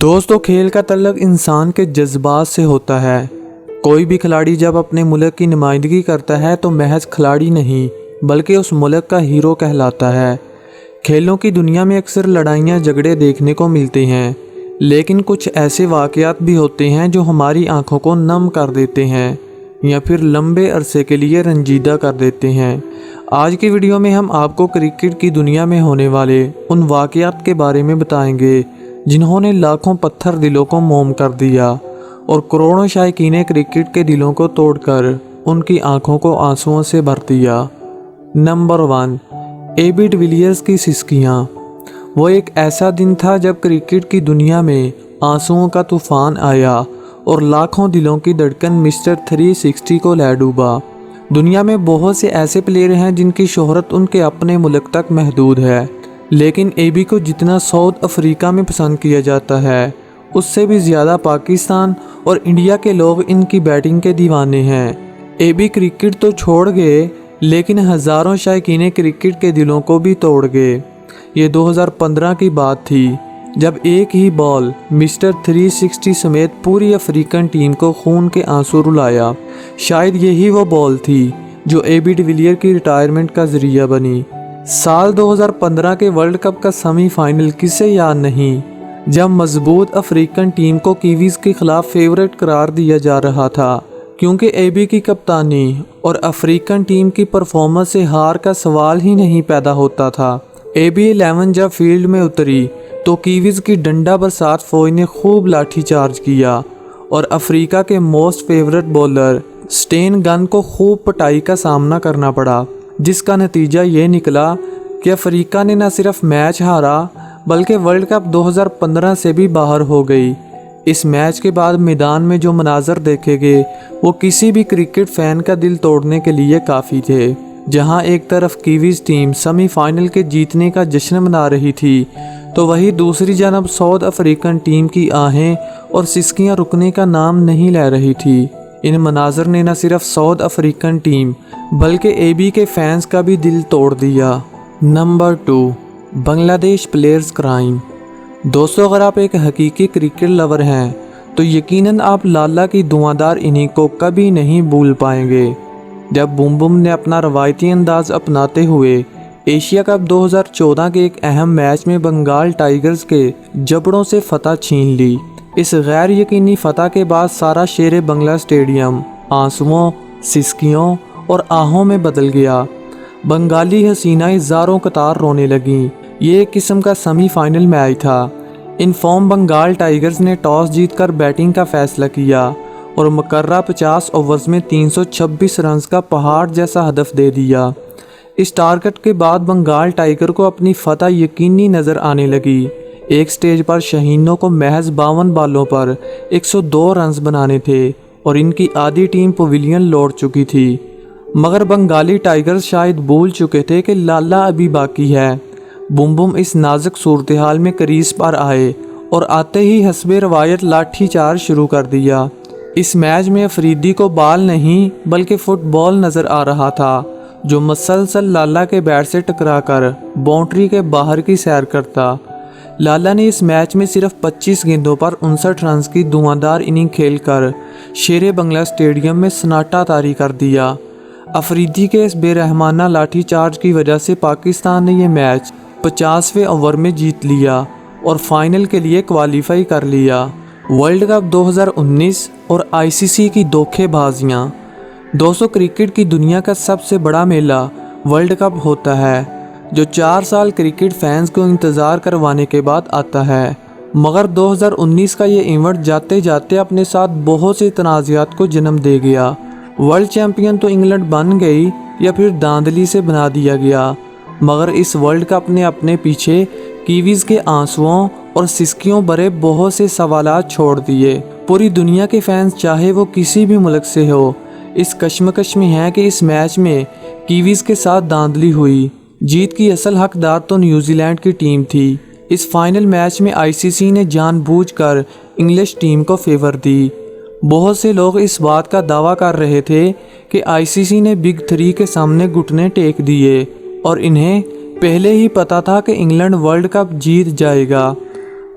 دوستو کھیل کا تعلق انسان کے جذبات سے ہوتا ہے۔ کوئی بھی کھلاڑی جب اپنے ملک کی نمائندگی کرتا ہے تو محض کھلاڑی نہیں بلکہ اس ملک کا ہیرو کہلاتا ہے۔ کھیلوں کی دنیا میں اکثر لڑائیاں جھگڑے دیکھنے کو ملتے ہیں، لیکن کچھ ایسے واقعات بھی ہوتے ہیں جو ہماری آنکھوں کو نم کر دیتے ہیں یا پھر لمبے عرصے کے لیے رنجیدہ کر دیتے ہیں۔ آج کی ویڈیو میں ہم آپ کو کرکٹ کی دنیا میں ہونے والے ان واقعات کے بارے میں بتائیں گے جنہوں نے لاکھوں پتھر دلوں کو موم کر دیا اور کروڑوں شائقین کرکٹ کے دلوں کو توڑ کر ان کی آنکھوں کو آنسوؤں سے بھر دیا۔ نمبر 1، اے بی ڈویلیئرز کی سسکیاں۔ وہ ایک ایسا دن تھا جب کرکٹ کی دنیا میں آنسوؤں کا طوفان آیا اور لاکھوں دلوں کی دھڑکن مسٹر 360 کو لے ڈوبا۔ دنیا میں بہت سے ایسے پلیئر ہیں جن کی شہرت ان کے اپنے ملک تک محدود ہے، لیکن اے بی کو جتنا ساؤتھ افریقہ میں پسند کیا جاتا ہے اس سے بھی زیادہ پاکستان اور انڈیا کے لوگ ان کی بیٹنگ کے دیوانے ہیں۔ اے بی کرکٹ تو چھوڑ گئے لیکن ہزاروں شائقین کرکٹ کے دلوں کو بھی توڑ گئے۔ یہ 2015 کی بات تھی جب ایک ہی بال مسٹر 360 سمیت پوری افریقن ٹیم کو خون کے آنسو رلایا۔ شاید یہی وہ بال تھی جو اے بی ڈویلیئر کی ریٹائرمنٹ کا ذریعہ بنی۔ سال 2015 کے ورلڈ کپ کا سیمی فائنل کسے یاد نہیں، جب مضبوط افریقن ٹیم کو کیویز کے خلاف فیورٹ قرار دیا جا رہا تھا کیونکہ اے بی کی کپتانی اور افریقن ٹیم کی پرفارمنس سے ہار کا سوال ہی نہیں پیدا ہوتا تھا۔ اے بی 11 جب فیلڈ میں اتری تو کیویز کی ڈنڈا برسات فوج نے خوب لاٹھی چارج کیا اور افریقہ کے موسٹ فیورٹ بولر سٹین گن کو خوب پٹائی کا سامنا کرنا پڑا، جس کا نتیجہ یہ نکلا کہ افریقہ نے نہ صرف میچ ہارا بلکہ ورلڈ کپ 2015 سے بھی باہر ہو گئی۔ اس میچ کے بعد میدان میں جو مناظر دیکھے گئے وہ کسی بھی کرکٹ فین کا دل توڑنے کے لیے کافی تھے۔ جہاں ایک طرف کیویز ٹیم سیمی فائنل کے جیتنے کا جشن منا رہی تھی تو وہیں دوسری جانب ساؤتھ افریقن ٹیم کی آہیں اور سسکیاں رکنے کا نام نہیں لے رہی تھی۔ ان مناظر نے نہ صرف ساؤتھ افریقن ٹیم بلکہ اے بی کے فینس کا بھی دل توڑ دیا۔ نمبر 2، بنگلہ دیش پلیئرز کرائم۔ دوستو اگر آپ ایک حقیقی کرکٹ لور ہیں تو یقیناً آپ لالا کی دھواں اننگ کو کبھی نہیں بھول پائیں گے، جب بوم بوم نے اپنا روایتی انداز اپناتے ہوئے ایشیا کپ 2014 کے ایک اہم میچ میں بنگال ٹائیگرز کے جبڑوں سے فتح چھین لی۔ اس غیر یقینی فتح کے بعد سارا شیر بنگلہ اسٹیڈیم آنسوؤں، سسکیوں اور آہوں میں بدل گیا۔ بنگالی حسینائیں زاروں قطار رونے لگیں۔ یہ ایک قسم کا سیمی فائنل میچ تھا۔ ان فارم بنگال ٹائیگرز نے ٹاس جیت کر بیٹنگ کا فیصلہ کیا اور مقررہ 50 اوورز میں 326 رنز کا پہاڑ جیسا ہدف دے دیا۔ اس ٹارگٹ کے بعد بنگال ٹائیگر کو اپنی فتح یقینی نظر آنے لگی۔ ایک سٹیج پر شاہینوں کو محض 52 بالوں پر 102 رنز بنانے تھے اور ان کی آدھی ٹیم پویلین لوٹ چکی تھی، مگر بنگالی ٹائیگرز شاید بھول چکے تھے کہ لالا ابھی باقی ہے۔ بوم بوم اس نازک صورتحال میں کریز پر آئے اور آتے ہی حسب روایت لاٹھی چارج شروع کر دیا۔ اس میچ میں افریدی کو بال نہیں بلکہ فٹ بال نظر آ رہا تھا جو مسلسل لالا کے بیٹ سے ٹکرا کر باؤنڈری کے باہر کی سیر کرتا۔ لالا نے اس میچ میں صرف 25 گیندوں پر 59 رنز کی دھواں اننگ کھیل کر شیر بنگلہ اسٹیڈیم میں سناٹا طاری کر دیا۔ افریدی کے اس بے رحمانہ لاٹھی چارج کی وجہ سے پاکستان نے یہ میچ 50ویں اوور میں جیت لیا اور فائنل کے لیے کوالیفائی کر لیا۔ ورلڈ کپ 2019 اور آئی سی سی کی دھوکے بازیاں۔ دوستو کرکٹ کی دنیا کا سب سے بڑا میلہ ورلڈ کپ ہوتا ہے جو 4 سال کرکٹ فینز کو انتظار کروانے کے بعد آتا ہے، مگر 2019 کا یہ ایونٹ جاتے جاتے اپنے ساتھ بہت سے تنازعات کو جنم دے گیا۔ ورلڈ چیمپئن تو انگلینڈ بن گئی یا پھر دھاندلی سے بنا دیا گیا، مگر اس ورلڈ کپ نے اپنے پیچھے کیویز کے آنسوؤں اور سسکیوں بھرے بہت سے سوالات چھوڑ دیے۔ پوری دنیا کے فینز چاہے وہ کسی بھی ملک سے ہو اس کشمکش میں ہیں کہ اس میچ میں کیویز کے ساتھ دھاندلی ہوئی۔ جیت کی اصل حقدار تو نیوزی لینڈ کی ٹیم تھی۔ اس فائنل میچ میں آئی سی سی نے جان بوجھ کر انگلش ٹیم کو فیور دی۔ بہت سے لوگ اس بات کا دعویٰ کر رہے تھے کہ آئی سی سی نے بگ 3 کے سامنے گھٹنے ٹیک دیے اور انہیں پہلے ہی پتا تھا کہ انگلینڈ ورلڈ کپ جیت جائے گا۔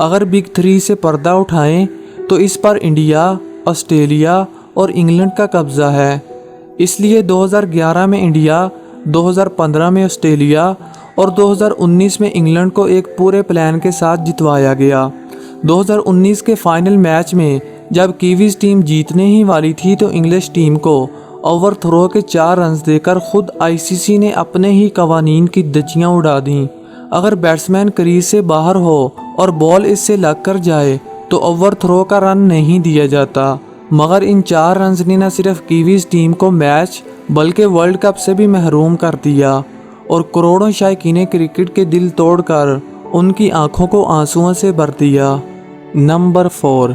اگر بگ 3 سے پردہ اٹھائیں تو اس پر انڈیا، آسٹریلیا اور انگلینڈ کا قبضہ ہے۔ اس لیے 2011 میں انڈیا، 2015 میں آسٹریلیا اور 2019 میں انگلینڈ کو ایک پورے پلان کے ساتھ جتوایا گیا۔ 2019 کے فائنل میچ میں جب کیویز ٹیم جیتنے ہی والی تھی تو انگلش ٹیم کو اوور تھرو کے 4 رنز دے کر خود آئی سی سی نے اپنے ہی قوانین کی دھجیاں اڑا دیں۔ اگر بیٹسمین کریز سے باہر ہو اور بال اس سے لگ کر جائے تو اوور تھرو کا رن نہیں دیا جاتا، مگر ان 4 رنز نے نہ صرف کیویز ٹیم کو میچ بلکہ ورلڈ کپ سے بھی محروم کر دیا اور کروڑوں شائقین کرکٹ کے دل توڑ کر ان کی آنکھوں کو آنسوؤں سے بھر دیا۔ نمبر 4،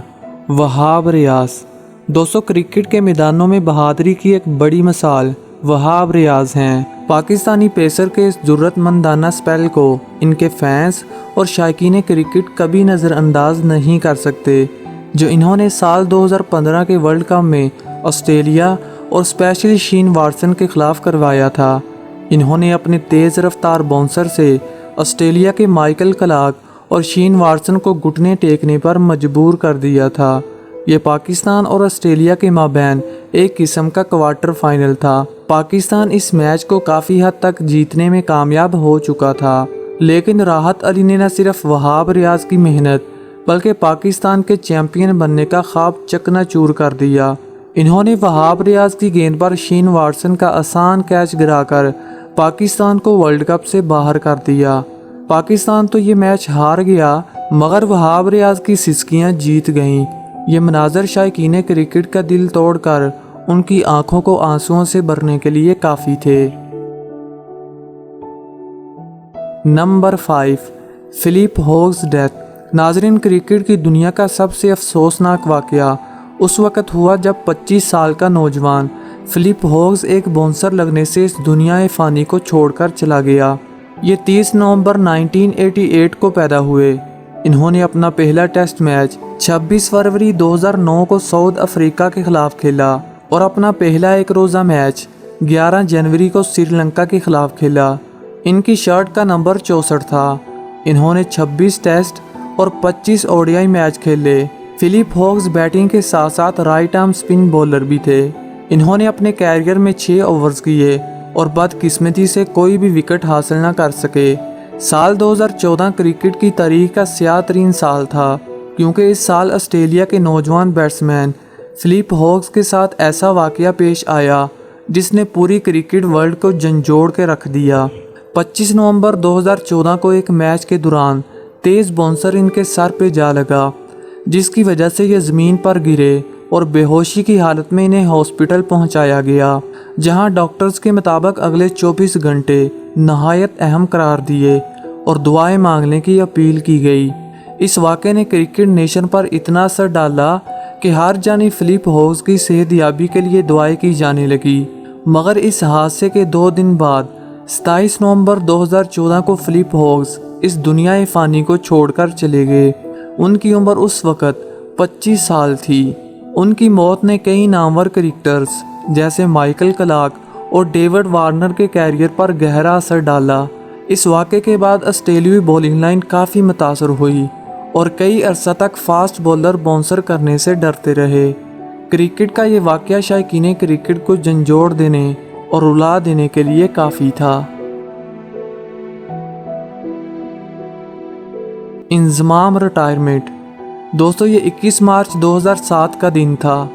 وہاب ریاض۔ دوستو، کرکٹ کے میدانوں میں بہادری کی ایک بڑی مثال وہاب ریاض ہیں۔ پاکستانی پیسر کے اس جرأت مندانہ سپیل کو ان کے فینس اور شائقین کرکٹ کبھی نظر انداز نہیں کر سکتے، جو انہوں نے سال 2015 کے ورلڈ کپ میں آسٹریلیا اور اسپیشلی شین وارسن کے خلاف کروایا تھا۔ انہوں نے اپنے تیز رفتار باؤنسر سے آسٹریلیا کے مائیکل کلارک اور شین وارسن کو گھٹنے ٹیکنے پر مجبور کر دیا تھا۔ یہ پاکستان اور آسٹریلیا کے مابین ایک قسم کا کوارٹر فائنل تھا۔ پاکستان اس میچ کو کافی حد تک جیتنے میں کامیاب ہو چکا تھا، لیکن راحت علی نے نہ صرف وہاب ریاض کی محنت بلکہ پاکستان کے چیمپئن بننے کا خواب چکنا چور کر دیا۔ انہوں نے وہاب ریاض کی گیند پر شین وارسن کا آسان کیچ گرا کر پاکستان کو ورلڈ کپ سے باہر کر دیا۔ پاکستان تو یہ میچ ہار گیا، مگر وہاب ریاض کی سسکیاں جیت گئیں۔ یہ مناظر شائقین کرکٹ کا دل توڑ کر ان کی آنکھوں کو آنسوؤں سے بھرنے کے لیے کافی تھے۔ Number 5، Phillip Hughes death. ناظرین، کرکٹ کی دنیا کا سب سے افسوسناک واقعہ اس وقت ہوا جب 25 سال کا نوجوان فلپ ہوگز ایک باؤنسر لگنے سے اس دنیا فانی کو چھوڑ کر چلا گیا۔ یہ 30 نومبر 1988 کو پیدا ہوئے۔ انہوں نے اپنا پہلا ٹیسٹ میچ 26 فروری 2009 کو ساؤتھ افریقہ کے خلاف کھیلا اور اپنا پہلا ایک روزہ میچ 11 جنوری کو سری لنکا کے خلاف کھیلا۔ ان کی شرٹ کا نمبر 64 تھا۔ انہوں نے 26 ٹیسٹ اور 25 اوڈیائی میچ کھیلے۔ فلپ ہوگز بیٹنگ کے ساتھ ساتھ رائٹ آرم سپن بولر بھی تھے۔ انہوں نے اپنے کیریئر میں 6 اوورز کیے اور بدقسمتی سے کوئی بھی وکٹ حاصل نہ کر سکے۔ سال 2014 کرکٹ کی تاریخ کا سیاہ ترین سال تھا، کیونکہ اس سال آسٹریلیا کے نوجوان بیٹسمین فلپ ہوگز کے ساتھ ایسا واقعہ پیش آیا جس نے پوری کرکٹ ورلڈ کو جھنجھوڑ کے رکھ دیا۔ 25 نومبر 2014 کو ایک میچ کے دوران تیز باؤنسر ان کے سر پہ جا لگا، جس کی وجہ سے یہ زمین پر گرے اور بے ہوشی کی حالت میں انہیں ہاسپٹل پہنچایا گیا، جہاں ڈاکٹرز کے مطابق اگلے 24 گھنٹے نہایت اہم قرار دیے اور دعائیں مانگنے کی اپیل کی گئی۔ اس واقعے نے کرکٹ نیشن پر اتنا اثر ڈالا کہ ہر جانب فلپ ہوگز کی صحت یابی کے لیے دعائیں کی جانے لگی، مگر اس حادثے کے 2 دن بعد 27 نومبر 2014 کو فلپ ہوگز اس دنیا فانی کو چھوڑ کر چلے گئے۔ ان کی عمر اس وقت 25 سال تھی۔ ان کی موت نے کئی نامور کرکٹرز جیسے مائیکل کلارک اور ڈیوڈ وارنر کے کیریئر پر گہرا اثر ڈالا۔ اس واقعے کے بعد آسٹریلوی بولنگ لائن کافی متاثر ہوئی اور کئی عرصہ تک فاسٹ بولر باؤنسر کرنے سے ڈرتے رہے۔ کرکٹ کا یہ واقعہ شائقین کرکٹ کو جھنجھوڑ دینے اور رلا دینے کے لیے کافی تھا۔ انضمام ریٹائرمنٹ۔ دوستو، یہ 21 مارچ 2007 کا دن تھا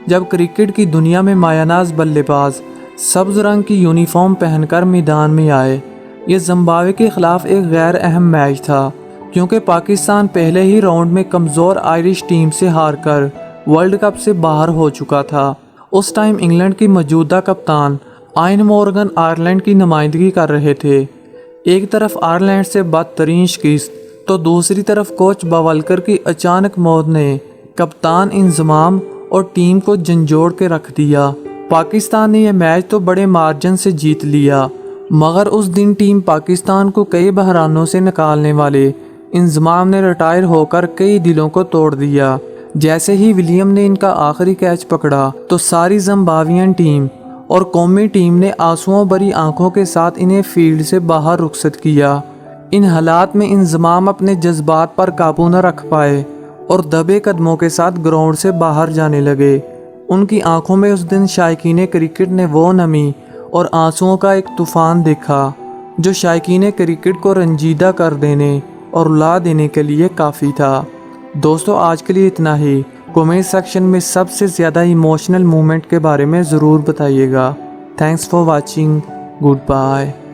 جب کرکٹ کی دنیا میں مایہ ناز بلے باز سبز رنگ کی یونیفارم پہن کر میدان میں آئے۔ یہ زمبابوے کے خلاف ایک غیر اہم میچ تھا، کیونکہ پاکستان پہلے ہی راؤنڈ میں کمزور آئرش ٹیم سے ہار کر ورلڈ کپ سے باہر ہو چکا تھا۔ اس ٹائم انگلینڈ کی موجودہ کپتان آئن مورگن آئرلینڈ کی نمائندگی کر رہے تھے۔ ایک طرف آئرلینڈ سے بدترین شکست تو دوسری طرف کوچ باولکر کی اچانک موت نے کپتان انضمام اور ٹیم کو جھنجھوڑ کے رکھ دیا۔ پاکستان نے یہ میچ تو بڑے مارجن سے جیت لیا، مگر اس دن ٹیم پاکستان کو کئی بحرانوں سے نکالنے والے انضمام نے ریٹائر ہو کر کئی دلوں کو توڑ دیا۔ جیسے ہی ولیم نے ان کا آخری کیچ پکڑا تو ساری زمبابوین ٹیم اور قومی ٹیم نے آنسوؤں بھری آنکھوں کے ساتھ انہیں فیلڈ سے باہر رخصت کیا۔ ان حالات میں انضمام اپنے جذبات پر قابو نہ رکھ پائے اور دبے قدموں کے ساتھ گراؤنڈ سے باہر جانے لگے۔ ان کی آنکھوں میں اس دن شائقین کرکٹ نے وہ نمی اور آنسوؤں کا ایک طوفان دیکھا جو شائقین کرکٹ کو رنجیدہ کر دینے اور رلا دینے کے لیے کافی تھا۔ دوستو آج کے لیے اتنا ہی۔ کمنٹ سیکشن میں سب سے زیادہ ایموشنل مومنٹ کے بارے میں ضرور بتائیے گا۔ Thanks for watching. Good bye.